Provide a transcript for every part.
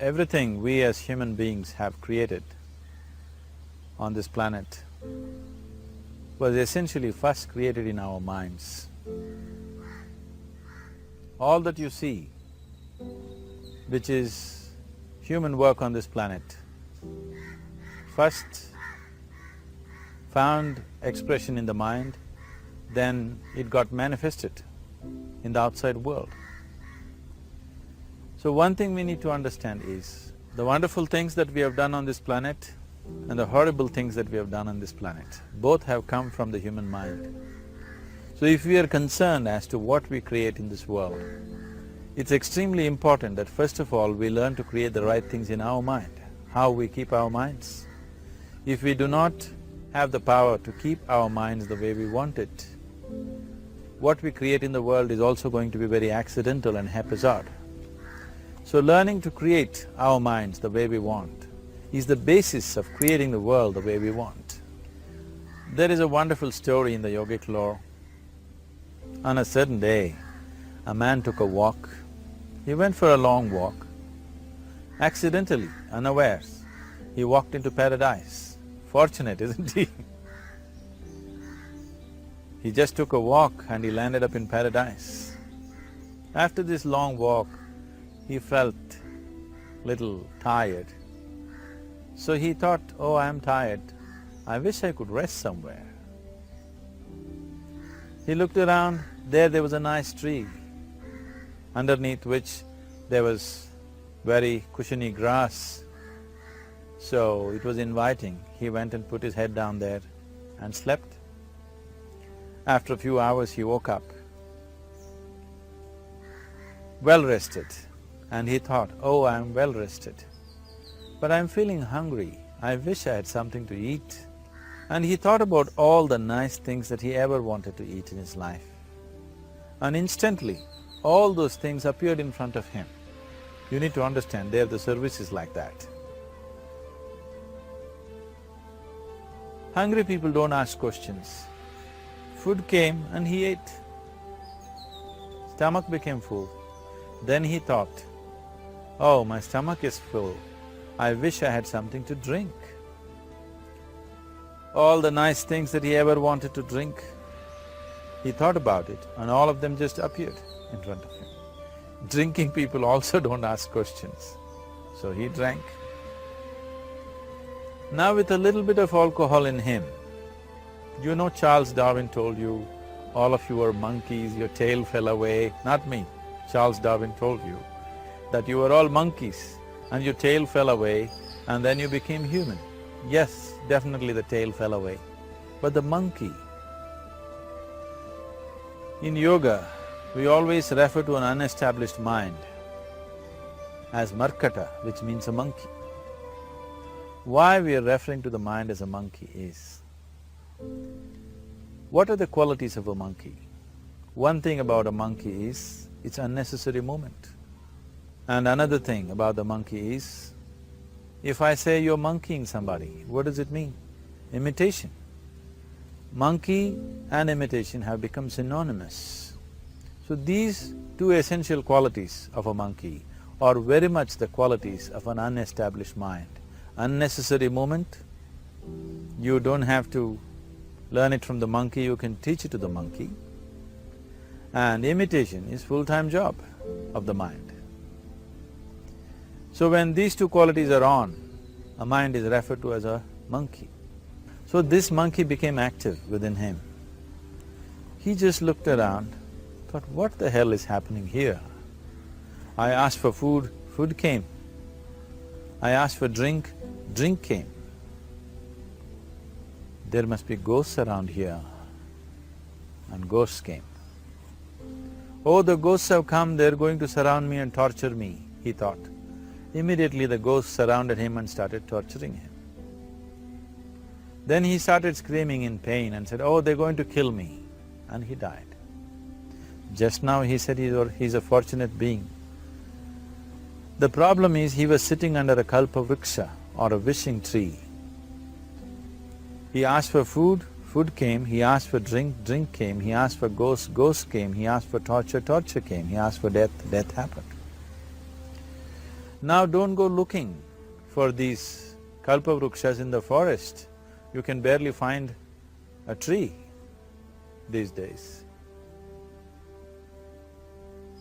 everything we as human beings have created on this planet was essentially first created in our minds. All that you see, which is human work on this planet, first found expression in the mind, then it got manifested in the outside world. So one thing we need to understand is, the wonderful things that we have done on this planet and the horrible things that we have done on this planet, both have come from the human mind. So if we are concerned as to what we create in this world, it's extremely important that first of all we learn to create the right things in our mind, how we keep our minds. If we do not have the power to keep our minds the way we want it, what we create in the world is also going to be very accidental and haphazard. So learning to create our minds the way we want is the basis of creating the world the way we want. There is a wonderful story in the yogic lore. On a certain day, a man took a walk. He went for a long walk. Accidentally, unawares, he walked into paradise. Fortunate, isn't he? He just took a walk and he landed up in paradise. After this long walk, he felt little tired. So he thought, oh, I am tired, I wish I could rest somewhere. He looked around, there was a nice tree, underneath which there was very cushiony grass. So it was inviting. He went and put his head down there and slept. After a few hours he woke up, well rested, and he thought, oh, I am well rested, but I am feeling hungry, I wish I had something to eat. And he thought about all the nice things that he ever wanted to eat in his life. And instantly, all those things appeared in front of him. You need to understand, there the service is like that. Hungry people don't ask questions. Food came and he ate. Stomach became full. Then he thought, oh, my stomach is full, I wish I had something to drink. All the nice things that he ever wanted to drink, he thought about it and all of them just appeared in front of him. Drinking people also don't ask questions, so he drank. Now with a little bit of alcohol in him, you know Charles Darwin told you, all of you are monkeys, your tail fell away. Not me, Charles Darwin told you that you were all monkeys and your tail fell away and then you became human. Yes, definitely the tail fell away, but the monkey… In yoga, we always refer to an unestablished mind as markata, which means a monkey. Why we are referring to the mind as a monkey is, what are the qualities of a monkey? One thing about a monkey is, it's unnecessary movement. And another thing about the monkey is, if I say you're monkeying somebody, what does it mean? Imitation. Monkey and imitation have become synonymous. So these two essential qualities of a monkey are very much the qualities of an unestablished mind. Unnecessary movement, you don't have to learn it from the monkey, you can teach it to the monkey. And imitation is full-time job of the mind. So when these two qualities are on, a mind is referred to as a monkey. So this monkey became active within him. He just looked around, thought, what the hell is happening here? I asked for food, food came. I asked for drink, drink came. There must be ghosts around here, and ghosts came. Oh, the ghosts have come, they're going to surround me and torture me, he thought. Immediately the ghosts surrounded him and started torturing him. Then he started screaming in pain and said, oh, they're going to kill me, and he died. Just now he said he's a fortunate being. The problem is he was sitting under a kalpavriksha or a wishing tree. He asked for food, food came, he asked for drink, drink came, he asked for ghost, ghost came, he asked for torture, torture came, he asked for death, death happened. Now don't go looking for these kalpavrukshas in the forest. You can barely find a tree these days.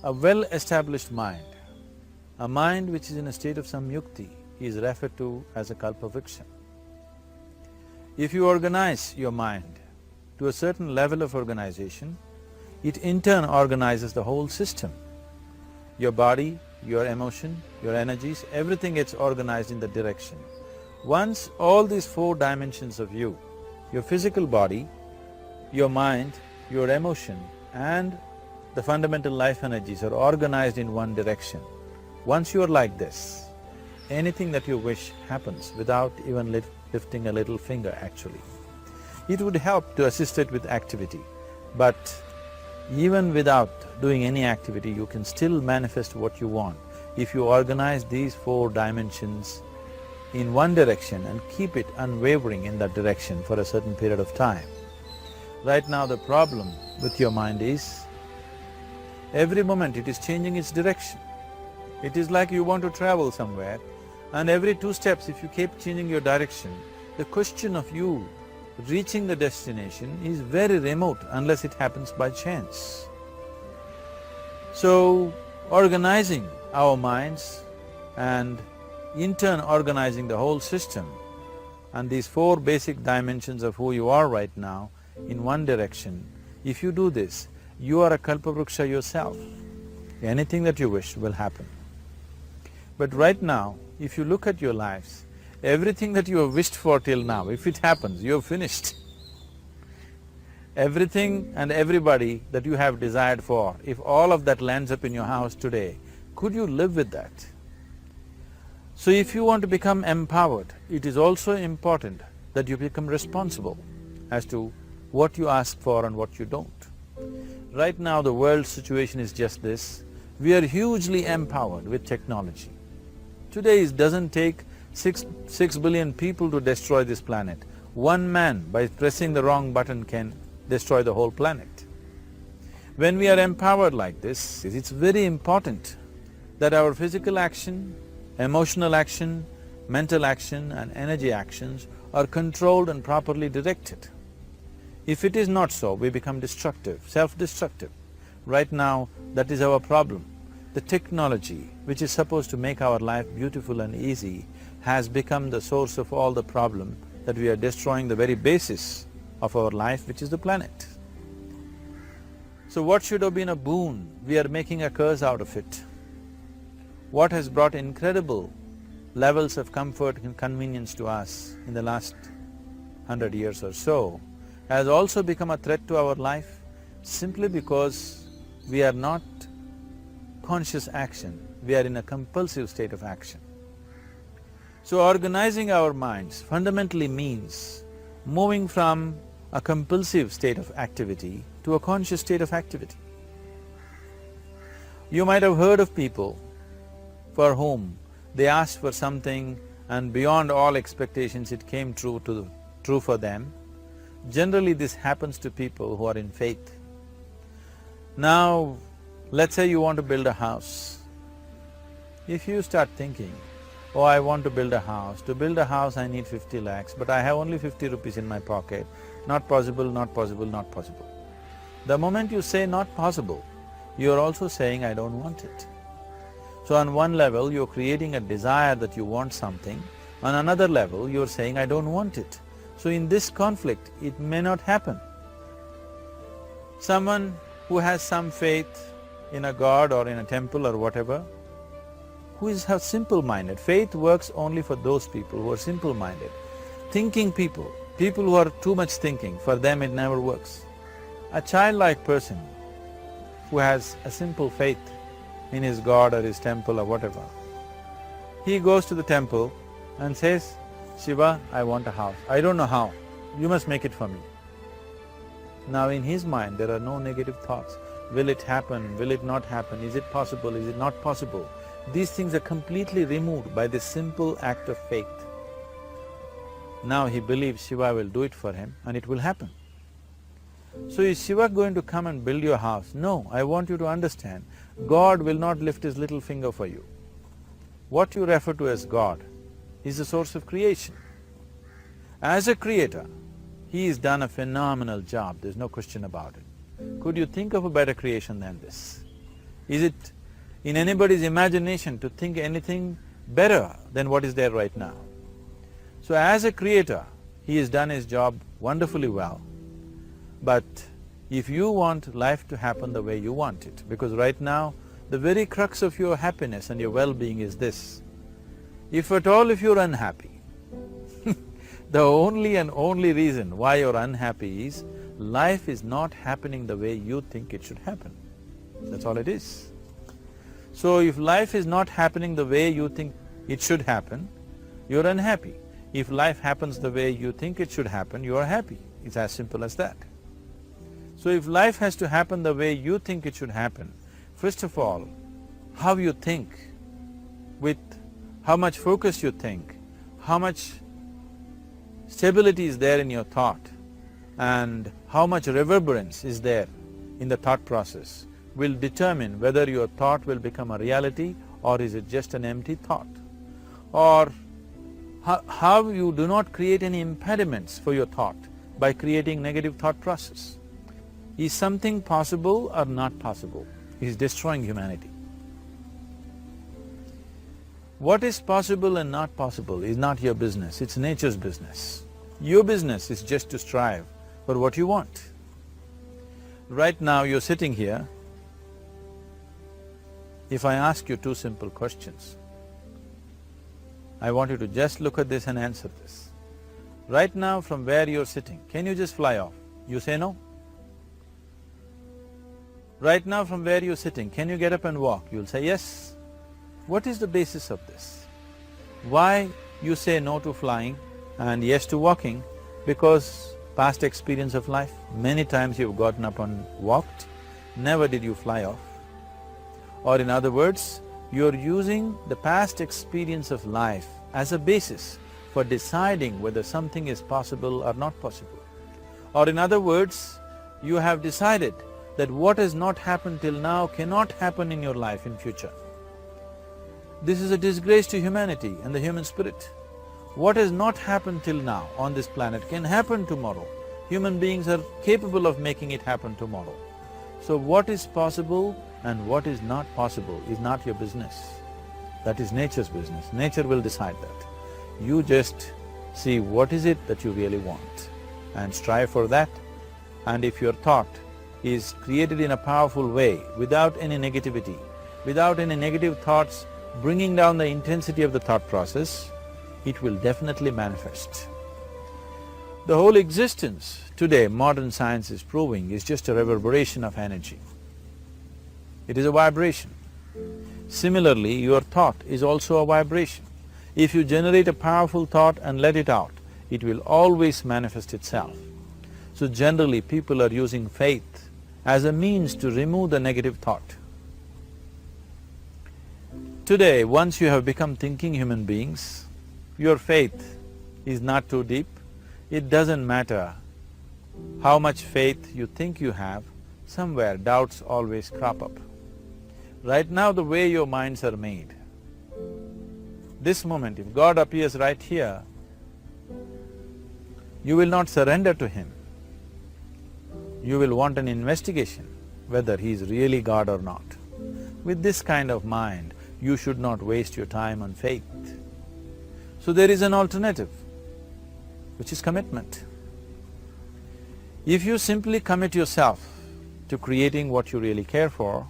A well-established mind, a mind which is in a state of samyukti, is referred to as a kalpavriksha. If you organize your mind to a certain level of organization, it in turn organizes the whole system. Your body, your emotion, your energies, everything gets organized in that direction. Once all these four dimensions of you, your physical body, your mind, your emotion and the fundamental life energies are organized in one direction, once you are like this, anything that you wish happens without even lifting a little finger actually. It would help to assist it with activity, but even without doing any activity, you can still manifest what you want if you organize these four dimensions in one direction and keep it unwavering in that direction for a certain period of time. Right now the problem with your mind is, every moment it is changing its direction. It is like you want to travel somewhere and every 2 steps if you keep changing your direction, the question of you reaching the destination is very remote unless it happens by chance. So, organizing our minds and in turn organizing the whole system and these 4 basic dimensions of who you are right now in one direction, if you do this, you are a kalpavruksha yourself. Anything that you wish will happen. But right now, if you look at your lives, everything that you have wished for till now, if it happens, you have finished. Everything and everybody that you have desired for, if all of that lands up in your house today, could you live with that? So if you want to become empowered, it is also important that you become responsible as to what you ask for and what you don't. Right now the world's situation is just this, we are hugely empowered with technology. Today it doesn't take 6 billion people to destroy this planet. One man by pressing the wrong button can destroy the whole planet. When we are empowered like this, it's very important that our physical action, emotional action, mental action and energy actions are controlled and properly directed. If it is not so, we become destructive, self-destructive. Right now, that is our problem. The technology, which is supposed to make our life beautiful and easy, has become the source of all the problem that we are destroying the very basis of our life, which is the planet. So what should have been a boon, we are making a curse out of it. What has brought incredible levels of comfort and convenience to us in the last 100 years or so, has also become a threat to our life simply because we are not conscious action, we are in a compulsive state of action. So organizing our minds fundamentally means moving from a compulsive state of activity to a conscious state of activity. You might have heard of people for whom they asked for something and beyond all expectations it came true for them. Generally this happens to people who are in faith. Now, let's say you want to build a house. If you start thinking, oh, I want to build a house. To build a house I need 50 lakhs, but I have only 50 rupees in my pocket. Not possible, not possible, not possible. The moment you say not possible, you're also saying I don't want it. So on one level you're creating a desire that you want something, on another level you're saying I don't want it. So in this conflict, it may not happen. Someone who has some faith in a god or in a temple or whatever, who is simple-minded. Faith works only for those people who are simple-minded. Thinking people, people who are too much thinking, for them it never works. A childlike person who has a simple faith in his god or his temple or whatever, he goes to the temple and says, Shiva, I want a house. I don't know how, you must make it for me. Now in his mind there are no negative thoughts. Will it happen? Will it not happen? Is it possible? Is it not possible? These things are completely removed by this simple act of faith. Now he believes Shiva will do it for him and it will happen. So is Shiva going to come and build your house? No, I want you to understand, God will not lift his little finger for you. what you refer to as God is the source of creation. As a creator, he has done a phenomenal job, there's no question about it. Could you think of a better creation than this? Is it in anybody's imagination to think anything better than what is there right now? So as a creator, he has done his job wonderfully well. But if you want life to happen the way you want it, because right now, the very crux of your happiness and your well-being is this. If at all if you're unhappy, the only and only reason why you're unhappy is life is not happening the way you think it should happen. That's all it is. So if life is not happening the way you think it should happen, you're unhappy. If life happens the way you think it should happen, you are happy. It's as simple as that. So if life has to happen the way you think it should happen, first of all, how you think, with how much focus you think, how much stability is there in your thought, and how much reverberance is there in the thought process will determine whether your thought will become a reality or is it just an empty thought. Or how you do not create any impediments for your thought by creating negative thought process. Is something possible or not possible? Is destroying humanity. What is possible and not possible is not your business, it's nature's business. Your business is just to strive for what you want. Right now you're sitting here. If I ask you two simple questions, I want you to just look at this and answer this. Right now from where you're sitting, can you just fly off? You say no? Right now from where you're sitting, can you get up and walk? You'll say yes. What is the basis of this? Why you say no to flying and yes to walking? Because past experience of life, many times you've gotten up and walked, never did you fly off. Or in other words, you're using the past experience of life as a basis for deciding whether something is possible or not possible. Or in other words, you have decided that what has not happened till now cannot happen in your life in future. This is a disgrace to humanity and the human spirit. What has not happened till now on this planet can happen tomorrow. Human beings are capable of making it happen tomorrow. So what is possible and what is not possible is not your business. That is nature's business. Nature will decide that. You just see what is it that you really want and strive for that. And if your thought is created in a powerful way, without any negativity, without any negative thoughts bringing down the intensity of the thought process, it will definitely manifest. The whole existence today, modern science is proving, is just a reverberation of energy. It is a vibration. Similarly, your thought is also a vibration. If you generate a powerful thought and let it out, it will always manifest itself. So generally, people are using faith as a means to remove the negative thought. Today, once you have become thinking human beings, your faith is not too deep. It doesn't matter how much faith you think you have, somewhere doubts always crop up. Right now, the way your minds are made, this moment, if God appears right here, you will not surrender to Him. You will want an investigation whether He is really God or not. With this kind of mind, you should not waste your time on faith. So there is an alternative, which is commitment. If you simply commit yourself to creating what you really care for,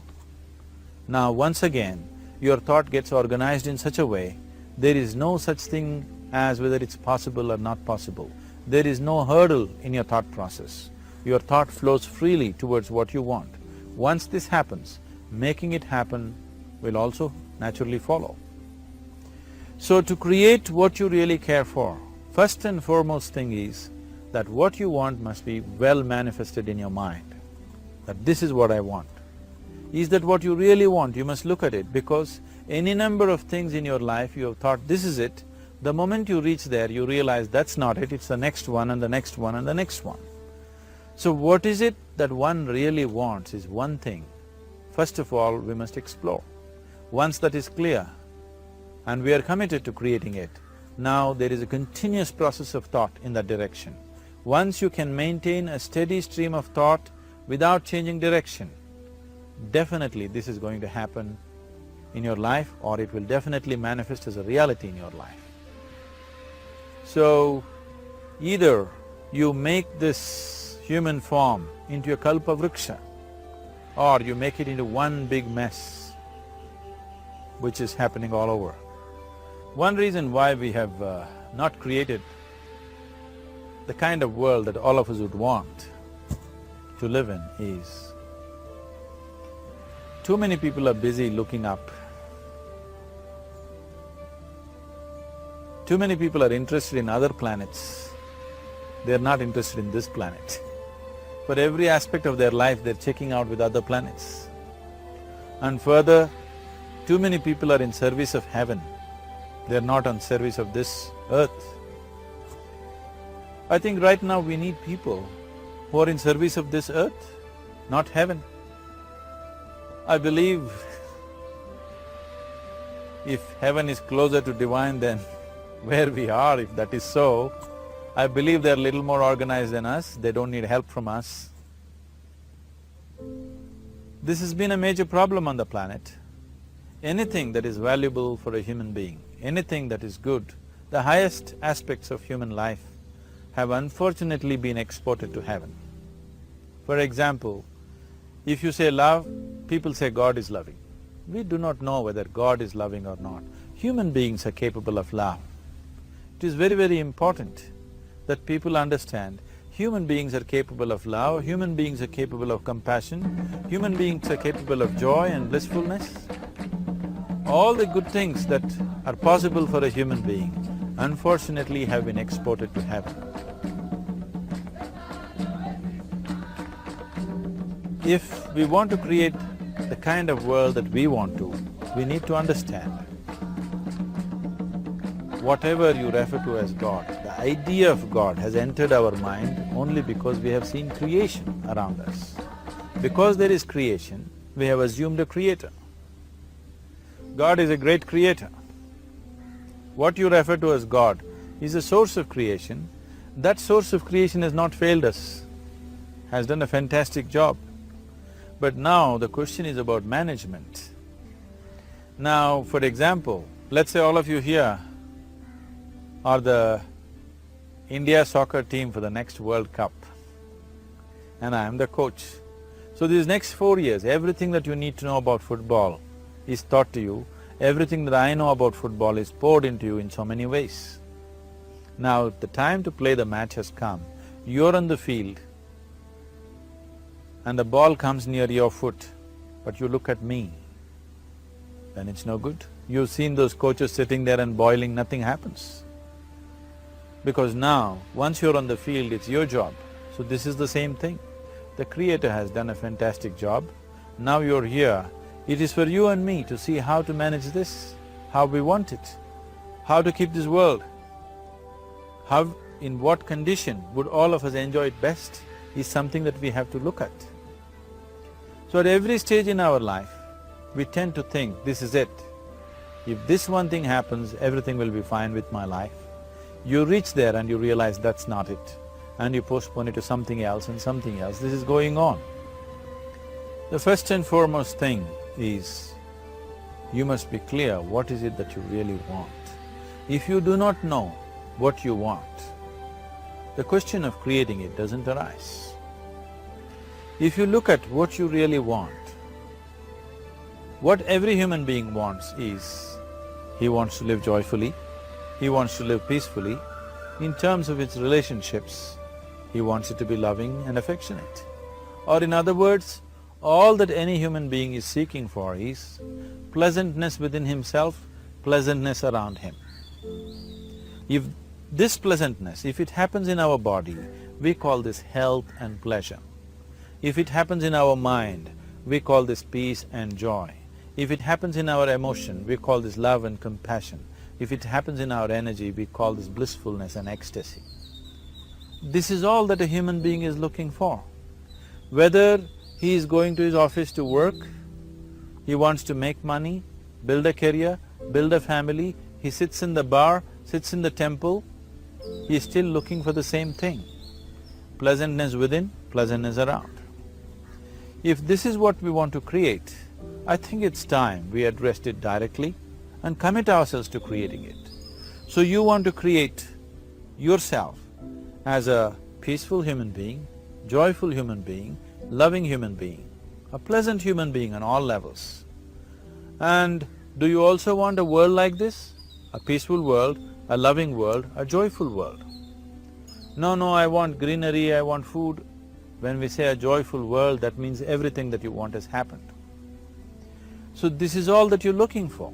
now once again, your thought gets organized in such a way, there is no such thing as whether it's possible or not possible. There is no hurdle in your thought process. Your thought flows freely towards what you want. Once this happens, making it happen will also naturally follow. So to create what you really care for, first and foremost thing is that what you want must be well manifested in your mind, that this is what I want. Is that what you really want? You must look at it, because any number of things in your life you have thought, this is it. The moment you reach there, you realize that's not it, it's the next one and the next one and the next one. So what is it that one really wants is one thing. First of all, we must explore. Once that is clear, and we are committed to creating it. Now there is a continuous process of thought in that direction. Once you can maintain a steady stream of thought without changing direction, definitely this is going to happen in your life, or it will definitely manifest as a reality in your life. So, either you make this human form into a kalpa vriksha, or you make it into one big mess, which is happening all over. One reason why we have not created the kind of world that all of us would want to live in is too many people are busy looking up. Too many people are interested in other planets. They're not interested in this planet. For every aspect of their life, they're checking out with other planets. And further, too many people are in service of heaven. They're not on service of this earth. I think right now we need people who are in service of this earth, not heaven. I believe if heaven is closer to divine than where we are, if that is so, I believe they're a little more organized than us, they don't need help from us. This has been a major problem on the planet. Anything that is valuable for a human being, anything that is good, the highest aspects of human life have unfortunately been exported to heaven. For example, if you say love, people say God is loving. We do not know whether God is loving or not. Human beings are capable of love. It is very, very important that people understand human beings are capable of love, human beings are capable of compassion, human beings are capable of joy and blissfulness. All the good things that are possible for a human being, unfortunately have been exported to heaven. If we want to create the kind of world that we want to, we need to understand whatever you refer to as God, the idea of God has entered our mind only because we have seen creation around us. Because there is creation, we have assumed a creator. God is a great creator. What you refer to as God is a source of creation. That source of creation has not failed us, has done a fantastic job. But now the question is about management. Now, for example, let's say all of you here are the India soccer team for the next World Cup, and I am the coach. So these next 4 years, everything that you need to know about football is taught to you, everything that I know about football is poured into you in so many ways. Now, the time to play the match has come, you're on the field and the ball comes near your foot, but you look at me, then it's no good. You've seen those coaches sitting there and boiling, nothing happens. Because now, once you're on the field, it's your job. So this is the same thing. The Creator has done a fantastic job. Now you're here. It is for you and me to see how to manage this, how we want it, how to keep this world, how, in what condition would all of us enjoy it best is something that we have to look at. So at every stage in our life, we tend to think, this is it. If this one thing happens, everything will be fine with my life. You reach there and you realize that's not it, and you postpone it to something else and something else. This is going on. The first and foremost thing is, you must be clear what is it that you really want. If you do not know what you want, the question of creating it doesn't arise. If you look at what you really want, what every human being wants is, he wants to live joyfully, he wants to live peacefully. In terms of its relationships, he wants it to be loving and affectionate. Or in other words, all that any human being is seeking for is pleasantness within himself, pleasantness around him. If this pleasantness, if it happens in our body, we call this health and pleasure. If it happens in our mind, we call this peace and joy. If it happens in our emotion, we call this love and compassion. If it happens in our energy, we call this blissfulness and ecstasy. This is all that a human being is looking for. Whether he is going to his office to work, he wants to make money, build a career, build a family, he sits in the bar, sits in the temple, he is still looking for the same thing. Pleasantness within, pleasantness around. If this is what we want to create, I think it's time we addressed it directly and commit ourselves to creating it. So you want to create yourself as a peaceful human being, joyful human being, loving human being, a pleasant human being on all levels. And do you also want a world like this? A peaceful world, a loving world, a joyful world? No, I want greenery, I want food. When we say a joyful world, that means everything that you want has happened. So this is all that you're looking for.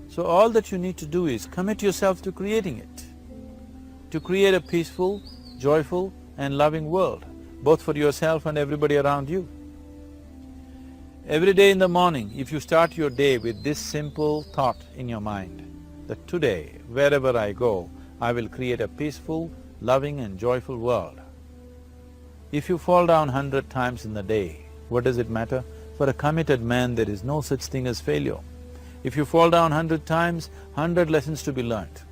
So all that you need to do is commit yourself to creating it, to create a peaceful, joyful and loving world, both for yourself and everybody around you. Every day in the morning, if you start your day with this simple thought in your mind, that today, wherever I go, I will create a peaceful, loving and joyful world. If you fall down 100 times in the day, what does it matter? For a committed man, there is no such thing as failure. If you fall down 100 times, 100 lessons to be learnt.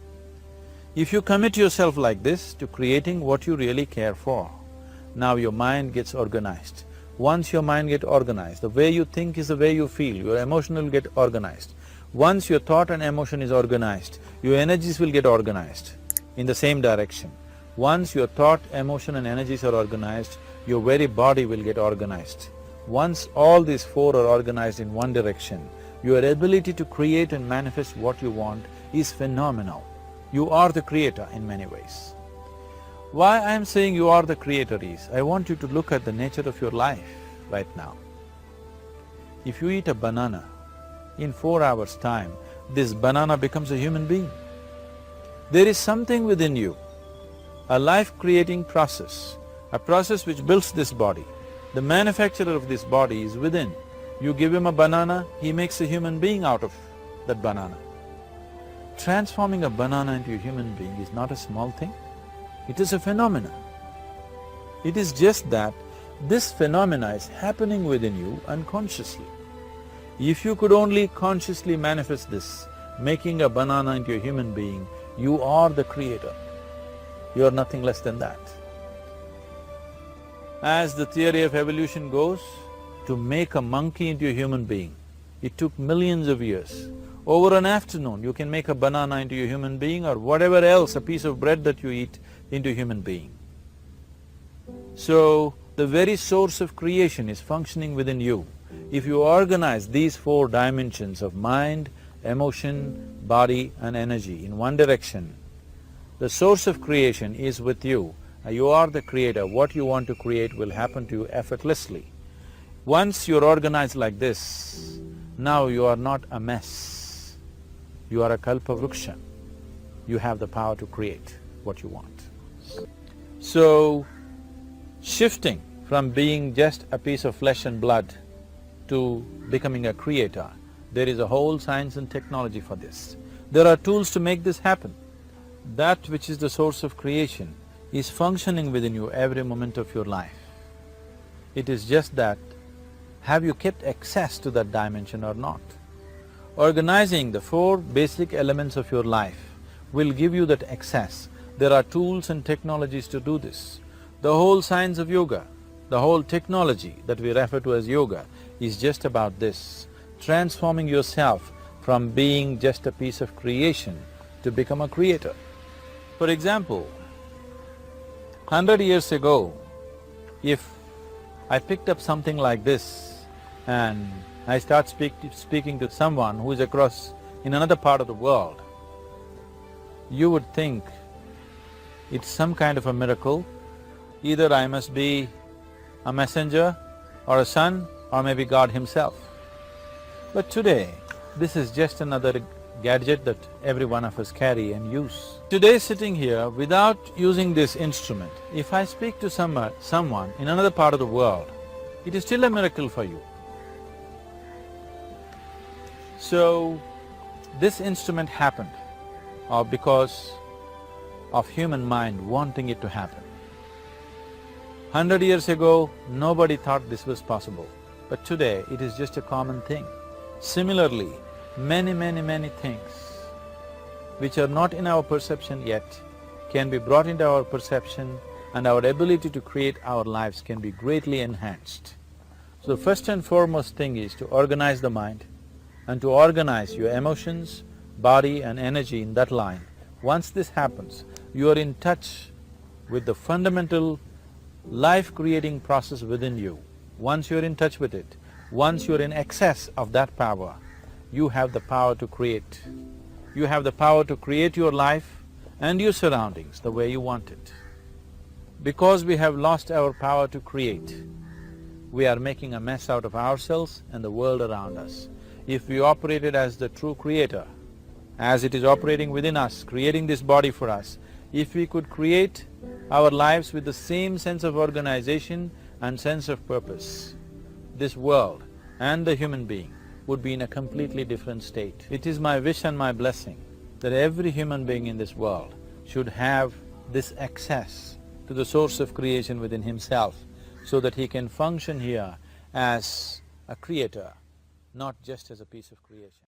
If you commit yourself like this to creating what you really care for, now your mind gets organized. Once your mind gets organized, the way you think is the way you feel, your emotion will get organized. Once your thought and emotion is organized, your energies will get organized in the same direction. Once your thought, emotion and energies are organized, your very body will get organized. Once all these four are organized in one direction, your ability to create and manifest what you want is phenomenal. You are the creator in many ways. Why I am saying you are the creator is, I want you to look at the nature of your life right now. If you eat a banana, in 4 hours' time, this banana becomes a human being. There is something within you, a life-creating process, a process which builds this body. The manufacturer of this body is within. You give him a banana, he makes a human being out of that banana. Transforming a banana into a human being is not a small thing, it is a phenomenon. It is just that this phenomena is happening within you unconsciously. If you could only consciously manifest this, making a banana into a human being, you are the creator. You are nothing less than that. As the theory of evolution goes, to make a monkey into a human being, it took millions of years. Over an afternoon, you can make a banana into a human being or whatever else, a piece of bread that you eat, into a human being. So, the very source of creation is functioning within you. If you organize these four dimensions of mind, emotion, body and energy in one direction, the source of creation is with you. You are the creator. What you want to create will happen to you effortlessly. Once you're organized like this, now you are not a mess. You are a kalpavruksha. You have the power to create what you want. So, shifting from being just a piece of flesh and blood to becoming a creator, there is a whole science and technology for this. There are tools to make this happen. That which is the source of creation is functioning within you every moment of your life. It is just that, have you kept access to that dimension or not? Organizing the four basic elements of your life will give you that access. There are tools and technologies to do this. The whole science of yoga, the whole technology that we refer to as yoga is just about this, transforming yourself from being just a piece of creation to become a creator. For example, 100 years ago, if I picked up something like this and I start speaking to someone who is across in another part of the world, you would think it's some kind of a miracle. Either I must be a messenger or a son or maybe God himself. But today, this is just another gadget that every one of us carry and use. Today sitting here, without using this instrument, if I speak to someone in another part of the world, it is still a miracle for you. So, this instrument happened because of human mind wanting it to happen. 100 years ago, nobody thought this was possible, but today it is just a common thing. Similarly, many things which are not in our perception yet can be brought into our perception, and our ability to create our lives can be greatly enhanced. So the first and foremost thing is to organize the mind and to organize your emotions, body and energy in that line. Once this happens, you are in touch with the fundamental life-creating process within you. Once you're in touch with it, once you're in excess of that power, you have the power to create. You have the power to create your life and your surroundings the way you want it. Because we have lost our power to create, we are making a mess out of ourselves and the world around us. If we operated as the true creator, as it is operating within us, creating this body for us, if we could create our lives with the same sense of organization and sense of purpose, this world and the human being would be in a completely different state. It is my wish and my blessing that every human being in this world should have this access to the source of creation within himself, so that he can function here as a creator, not just as a piece of creation.